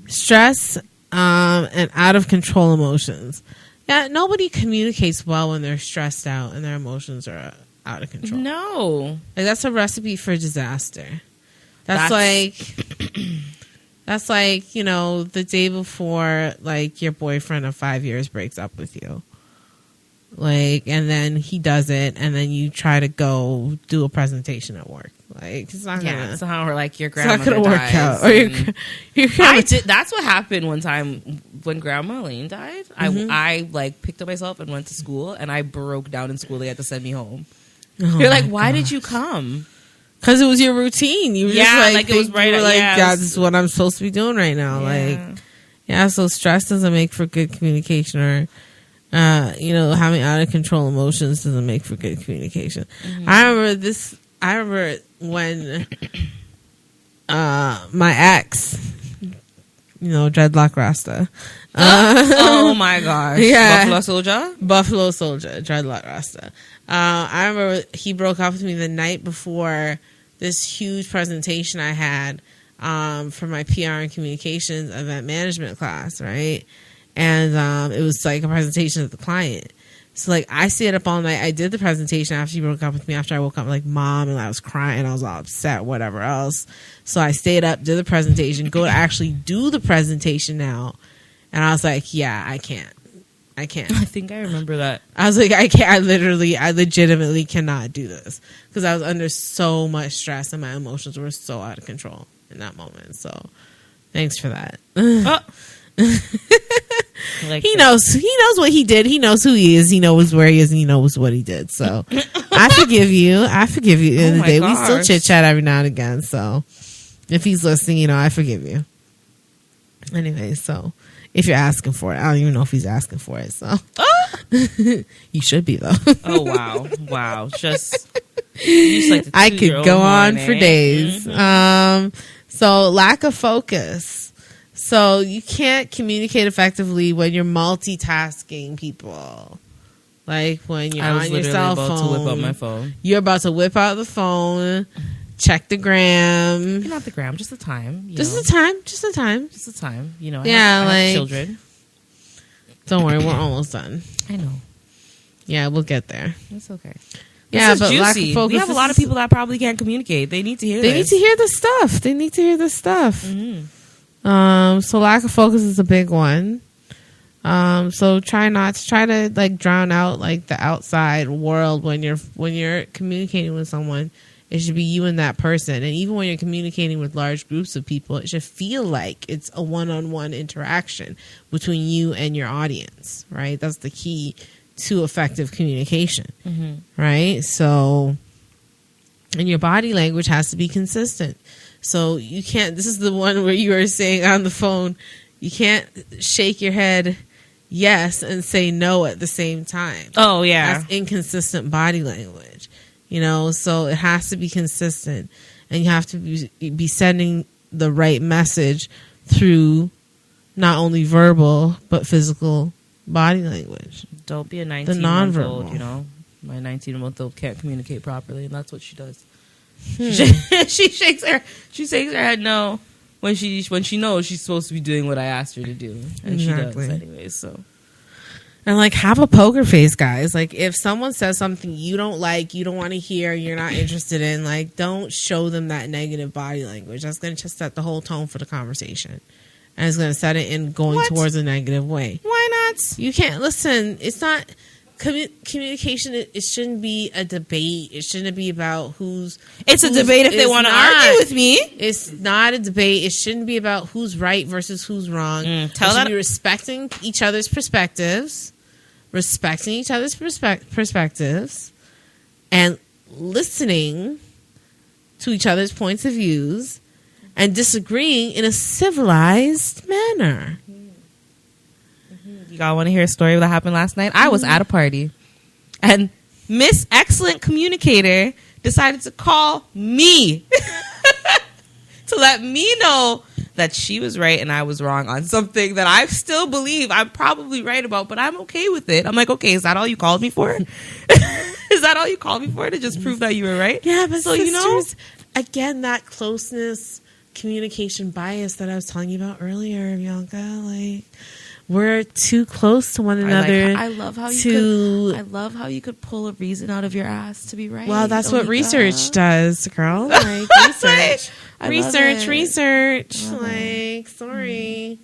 stress and out of control emotions. Yeah, nobody communicates well when they're stressed out and their emotions are out of control. No, like, that's a recipe for disaster. That's like the day before, like, your boyfriend of 5 years breaks up with you. Like, and then he does it, and then you try to go do a presentation at work. Like, it's not gonna. So how we're like, your It's not grandmother gonna work dies, out. Or your grandma. That's what happened one time when Grandma Lane died. I like picked up myself and went to school, and I broke down in school. They had to send me home. Oh You're like, why did you come? Because it was your routine. You were just like it was right. You were like, yeah, God, this is what I'm supposed to be doing right now. Yeah. Like, yeah. So stress doesn't make for good communication, or having out of control emotions doesn't make for good communication. Mm-hmm. I remember when my ex, dreadlock Rasta. Oh my gosh! Yeah. Buffalo Soldier, dreadlock Rasta. I remember he broke up with me the night before this huge presentation I had for my PR and communications event management class, right? And it was like a presentation of the client. So, like, I stayed up all night. I did the presentation after she broke up with me. After I woke up, like, Mom, and I was crying. I was all upset, whatever else. So I stayed up, did the presentation, go to actually do the presentation now. And I was like, yeah, I can't. I think I remember that. I was like, I can't. I legitimately cannot do this. Because I was under so much stress and my emotions were so out of control in that moment. So, thanks for that. Like he knows what he did. He knows who he is. He knows where he is, and he knows what he did. So I forgive you. At the end of the day, we still chit chat every now and again. So if he's listening, I forgive you. Anyway, so if you're asking for it, I don't even know if he's asking for it. So you should be, though. Oh wow! Just like I could go on for days. Mm-hmm. So lack of focus. So you can't communicate effectively when you're multitasking people. Like when you're on your cell phone. To whip out my phone. You're about to whip out the phone, check the gram. Not the gram, just the time. Just the time. Just the time. I have children. Don't worry, we're almost done. I know. Yeah, we'll get there. It's okay. Yeah, but juicy. lack of focus. We have a lot of people that probably can't communicate. They need to hear this. They need to hear the stuff. Mm-hmm. So lack of focus is a big one. So try to like drown out like the outside world when you're communicating with someone. It should be you and that person. And even when you're communicating with large groups of people, it should feel like it's a one-on-one interaction between you and your audience, right? That's the key to effective communication, right? So, and your body language has to be consistent. So you can't, this is the one where you were saying on the phone, you can't shake your head yes and say no at the same time. Oh, yeah. That's inconsistent body language, so it has to be consistent, and you have to be sending the right message through not only verbal but physical body language. Don't be a The 19-month-old, nonverbal. My 19-month-old can't communicate properly, and that's what she does. Hmm. She shakes her head no when she knows she's supposed to be doing what I asked her to do, and Exactly. she does anyways. So, And like, have a poker face, guys. Like, if someone says something you don't like, you don't want to hear, you're not interested in, like, don't show them that negative body language. That's going to just set the whole tone for the conversation, and it's going to set it in going What? towards a negative way. why not? You can't listen. It's not communication. It shouldn't be a debate. It shouldn't be about who's. It's a who's- debate if they it's want to not. argue with me. It's not a debate. It shouldn't be about who's right versus who's wrong. Tell It should that- be respecting each other's perspectives, and listening to each other's points of views, and disagreeing in a civilized manner. You all want to hear a story that happened last night? I was at a party, and Miss Excellent Communicator decided to call me to let me know that she was right and I was wrong on something that I still believe I'm probably right about, but I'm okay with it. I'm like, okay, is that all you called me for? Is that all you called me for, to just prove that you were right? Yeah, but so sisters, again, that closeness, communication bias that I was telling you about earlier, Bianca, like, we're too close to one another. I love how you could pull a reason out of your ass to be right. Well, that's Oh what my research God. does, girl. Like, research. I love it. Research. Love Like, sorry.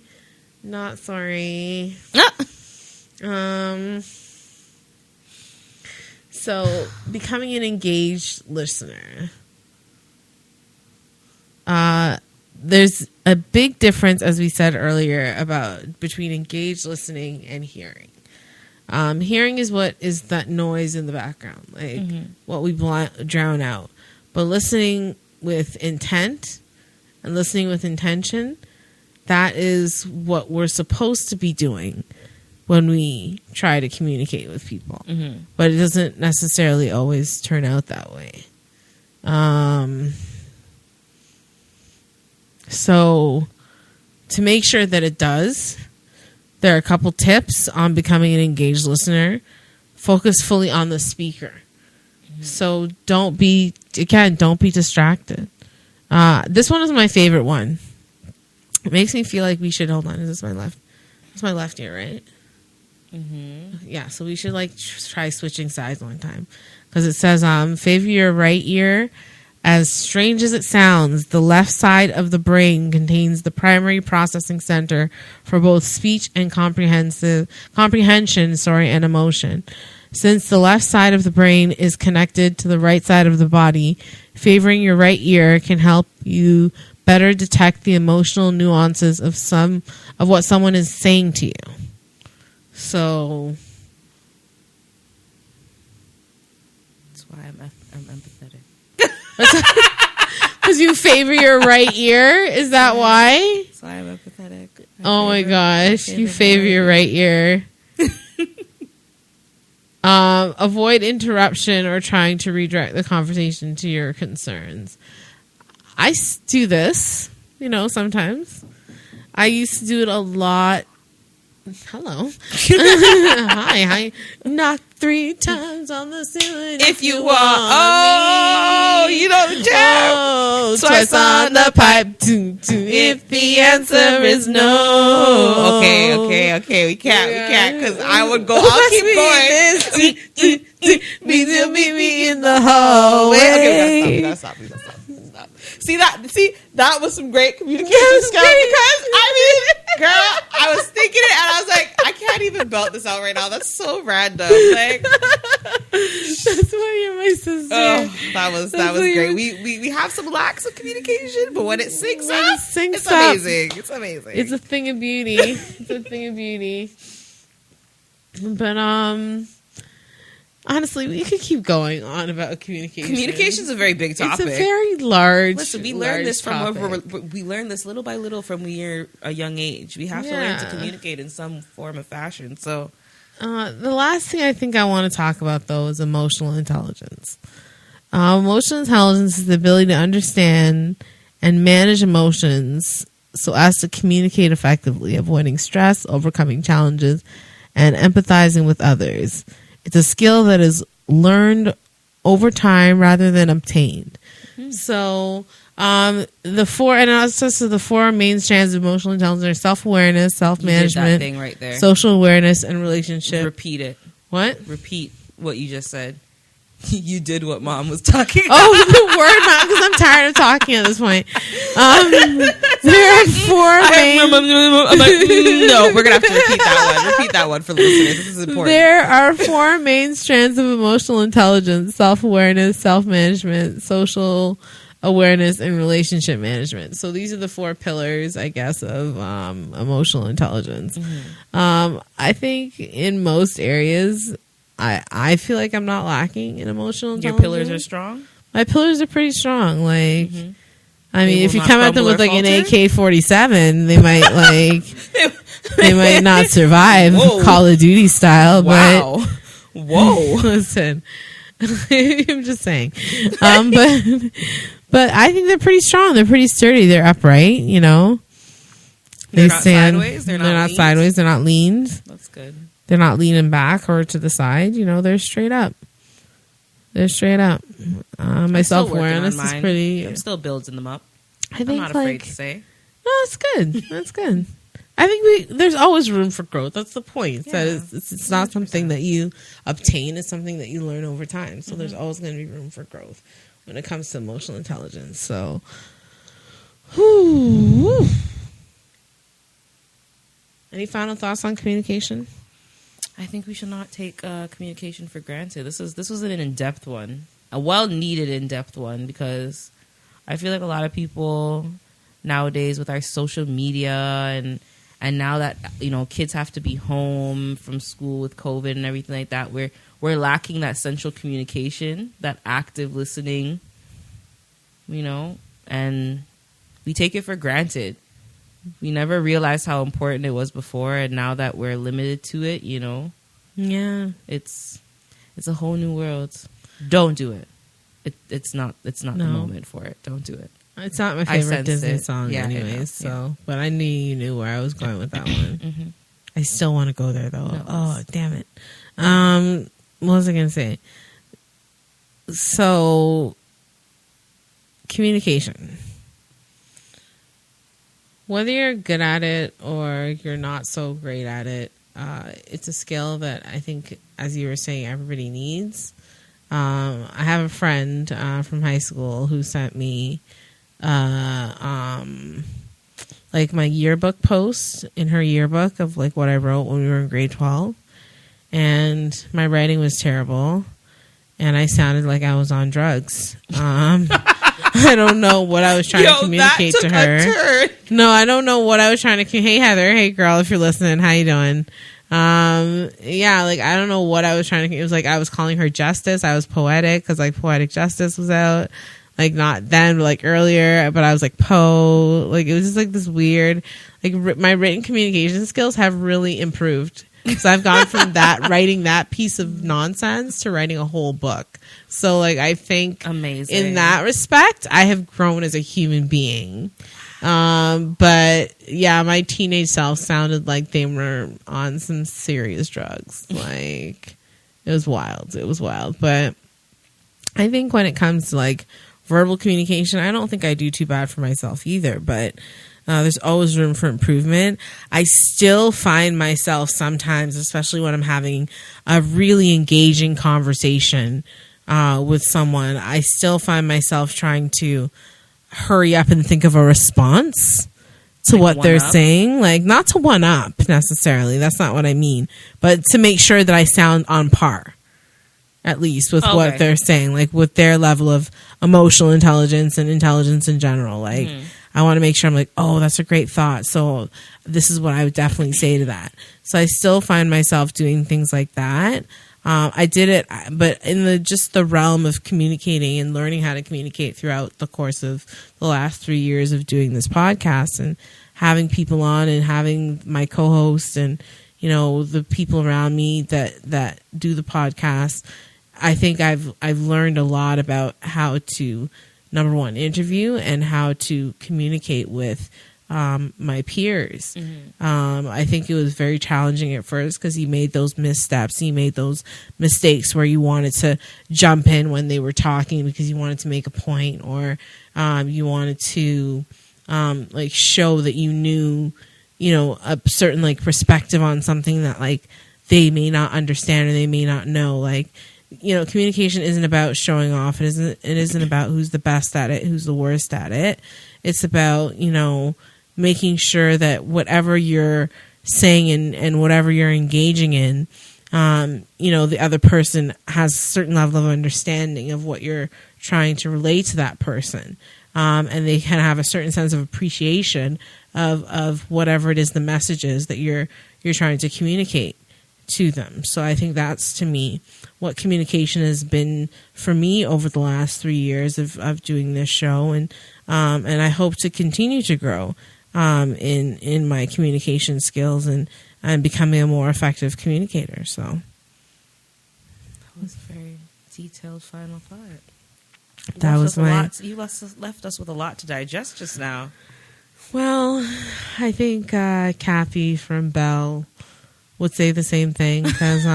Not sorry. So, becoming an engaged listener. There's a big difference, as we said earlier, between engaged listening and hearing. Hearing is what is that noise in the background, like what we drown out. But listening with intent and listening with intention, that is what we're supposed to be doing when we try to communicate with people. But it doesn't necessarily always turn out that way. So to make sure that it does, there are a couple tips on becoming an engaged listener. Focus fully on the speaker. So don't be distracted. This one is my favorite one. It makes me feel like we should, hold on, is this my left? It's my left ear, right? Yeah, so we should like try switching sides one time. Because it says, favor your right ear. As strange as it sounds, the left side of the brain contains the primary processing center for both speech and comprehension, and emotion. Since the left side of the brain is connected to the right side of the body, favoring your right ear can help you better detect the emotional nuances of what someone is saying to you. So That's why I'm empathetic. because you favor your right ear, is that why? That's why I'm empathetic. Oh my gosh, you favor your right ear. Avoid interruption or trying to redirect the conversation to your concerns. I do this, sometimes. I used to do it a lot. Hello. Hi. Knock 3 times on the ceiling If you want, oh, me. you know the jam. Oh, Twice on the pipe. If the answer is no. Okay, we can't, because I would go, I'll keep going. Meet me in the hallway. Okay, we gotta stop. See, that was some great communication skills, because, girl, I was thinking it, and I was like, I can't even belt this out right now. That's so random. Like, That's why you're my sister. oh, that was That's great. what We have some lacks of communication, but when it syncs When it up, syncs it's up. amazing. It's amazing. It's a thing of beauty. But honestly, we could keep going on about communication. Communication is a very big topic. It's a very large. Listen, we large learned this topic. we learned this little by little from we are a young age. We have to learn to communicate in some form of fashion. So, the last thing I think I want to talk about though is emotional intelligence. Emotional intelligence is the ability to understand and manage emotions so as to communicate effectively, avoiding stress, overcoming challenges, and empathizing with others. It's a skill that is learned over time rather than obtained. Mm-hmm. So, the four main strands of emotional intelligence are self-awareness, self-management, thing right there. social awareness, and relationship. Repeat it. What? Repeat what you just said. You did what Mom was talking about. Oh, the word Mom, because I'm tired of talking at this point. There are four main... No, we're going to have to repeat that one. Repeat that one for listeners. This is important. There are four main strands of emotional intelligence: self-awareness, self-management, social awareness, and relationship management. So these are the four pillars, I guess, of emotional intelligence. Mm-hmm. I think in most areas... I feel like I'm not lacking in emotional intelligence. Your pillars are strong? My pillars are pretty strong. Like, Mm-hmm. I mean, if you come at them with like an AK-47, they might like, they might not survive Call of Duty style. Wow. But whoa. Listen, I'm just saying. But I think they're pretty strong. They're pretty sturdy. They're upright, you know. They're not sideways? They're not sideways. They're not leaned. That's good. They're not leaning back or to the side. You know, they're straight up. They're straight up. My self-awareness is pretty... I'm still building them up. I think, I'm not afraid to say. No, that's good. That's good. I think there's always room for growth. That's the point. Yeah, that it's not something that you obtain. It's something that you learn over time. So there's always going to be room for growth when it comes to emotional intelligence. So... Whew. Any final thoughts on communication? I think we should not take communication for granted. This was an in-depth one, a well-needed in-depth one, because I feel like a lot of people nowadays with our social media and now that, you know, kids have to be home from school with COVID and everything like that, we're lacking that central communication, that active listening, you know, and we take it for granted. We never realized how important it was before, and now that we're limited to it, you know, it's a whole new world. Don't do it. It's not the moment for it. Don't do it. It's not my favorite Disney song, anyways. So, but I knew you knew where I was going with that one. Mm-hmm. I still want to go there though. No, oh, damn it! What was I gonna say? So, communication. Whether you're good at it or you're not so great at it, it's a skill that I think, as you were saying, everybody needs. I have a friend from high school who sent me like my yearbook post in her yearbook of like what I wrote when we were in grade 12. And my writing was terrible. And I sounded like I was on drugs. I don't know what I was trying to communicate to her. No, I don't know what I was trying to communicate. Hey, Heather. Hey, girl, if you're listening, how you doing? Yeah, like, I don't know what I was trying to... It was like I was calling her Justice. I was poetic because, like, Poetic Justice was out. Like, not then, but, like, earlier. But I was, like, Poe. Like, it was just, like, this weird... Like, my written communication skills have really improved. So I've gone from that, writing that piece of nonsense to writing a whole book. So, like, I think amazing in that respect, I have grown as a human being. But yeah, my teenage self sounded like they were on some serious drugs. Like, it was wild. It was wild. But I think when it comes to like verbal communication, I don't think I do too bad for myself either. But there's always room for improvement. I still find myself sometimes, especially when I'm having a really engaging conversation with someone, I still find myself trying to hurry up and think of a response to like what they're saying. Like, not to one up necessarily. That's not what I mean. But to make sure that I sound on par, at least, with what they're saying. Like, with their level of emotional intelligence and intelligence in general. Like, I want to make sure I'm like, oh, that's a great thought. So this is what I would definitely say to that. So I still find myself doing things like that. I did it, but in the realm of communicating and learning how to communicate throughout the course of the last 3 years of doing this podcast and having people on and having my co-host and, you know, the people around me that do the podcast. I think I've learned a lot about how to, number one, interview and how to communicate with my peers. I think it was very challenging at first because he made those missteps. He made those mistakes where you wanted to jump in when they were talking because you wanted to make a point, or you wanted to like show that you knew, you know, a certain like perspective on something that like they may not understand or they may not know. Like, you know, communication isn't about showing off. It isn't about who's the best at it, who's the worst at it. It's about, you know, making sure that whatever you're saying and whatever you're engaging in, you know, the other person has a certain level of understanding of what you're trying to relate to that person. And they can have a certain sense of appreciation of whatever it is, the messages that you're trying to communicate to them. So I think that's, to me, what communication has been for me over the last 3 years of doing this show. And I hope to continue to grow in my communication skills and becoming a more effective communicator. So That was a very detailed final thought. that was You left us with a lot to digest just now. Well, I think Kathy from Bell would say the same thing because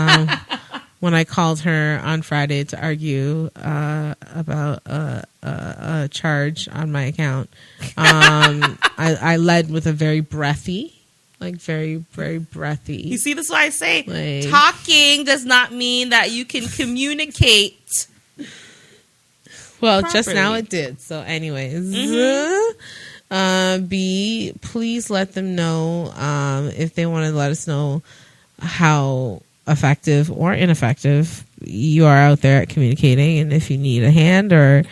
when I called her on Friday to argue about a charge on my account, I led with a very breathy, like very, very breathy. You see, that's why I say Like- talking does not mean that you can communicate. Well, just now properly. it did. So anyways, B, please let them know if they want to let us know how effective or ineffective you are out there at communicating, and if you need a hand or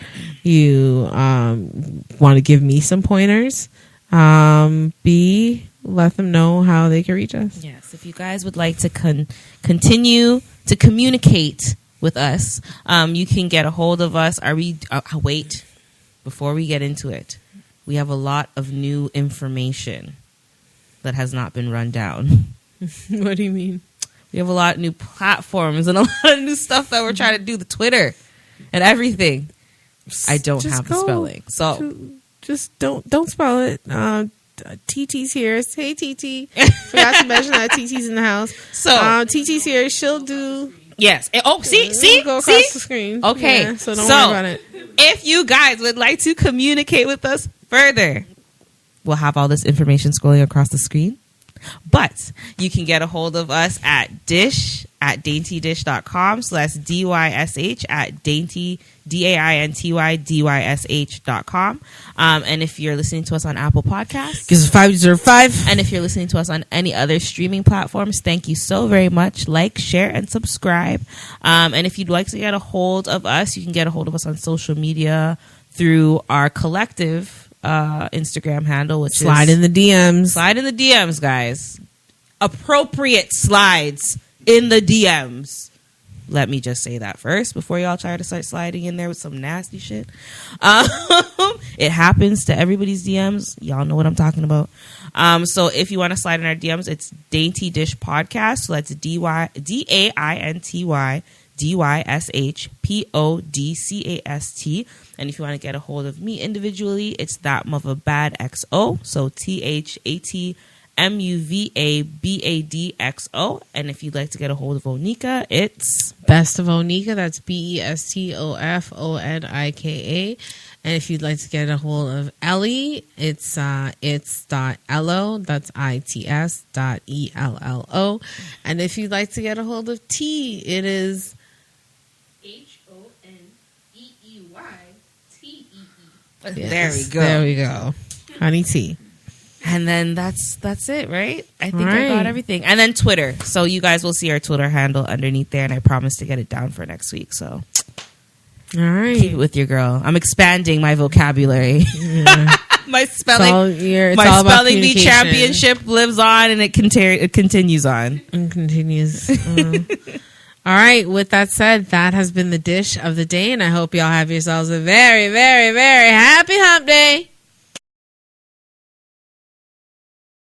you want to give me some pointers. B, let them know how they can reach us. Yes, if you guys would like to continue to communicate with us, you can get a hold of us. Wait, before we get into it, we have a lot of new information that has not been run down. What do you mean? We have a lot of new platforms and a lot of new stuff that we're trying to do, the Twitter and everything. I don't Just have the go spelling. So just don't spell it. TT's here. Hey, TT. Forgot to mention that TT's in the house. So TT's here. She'll do. yes. See, Go across the see. screen. Okay. Yeah, so don't worry about it. If you guys would like to communicate with us further, we'll have all this information scrolling across the screen. But you can get a hold of us at dysh at daintydysh.com. So that's DYSH at dainty, DAINTYDYSH.com. And if you're listening to us on Apple Podcasts, Gives us 505. and if you're listening to us on any other streaming platforms, thank you so very much. Like, share, and subscribe. And if you'd like to get a hold of us, you can get a hold of us on social media through our collective Instagram handle, which Slide is in the DMs. Slide in the DMs, guys. Appropriate slides in the DMs. Let me just say that first before y'all try to start sliding in there with some nasty shit. It happens to everybody's DMs. Y'all know what I'm talking about. So if you want to slide in our DMs, it's Dainty Dysh Podcast. So that's DAINTYDYSHPODCAST. And if you want to get a hold of me individually, it's that mother bad XO. So THATMUVABADXO. And if you'd like to get a hold of Onika, it's Best of Onika. That's BESTOFONIKA. And if you'd like to get a hold of Ellie, it's .ello. That's ITS.ELLO. And if you'd like to get a hold of T, it is HONEEYTEE. Yes, There we go. There we go. Honey T. And then that's it, right? I think All I got right. everything. And then Twitter. So you guys will see our Twitter handle underneath there, and I promise to get it down for next week. So All right. keep it with your girl. I'm expanding my vocabulary. Yeah. My It's spelling, all, it's my all about spelling bee communication. championship lives on, and it continues on. And continues. All right. With that said, that has been the dish of the day, and I hope y'all have yourselves a very, very, very happy hump day.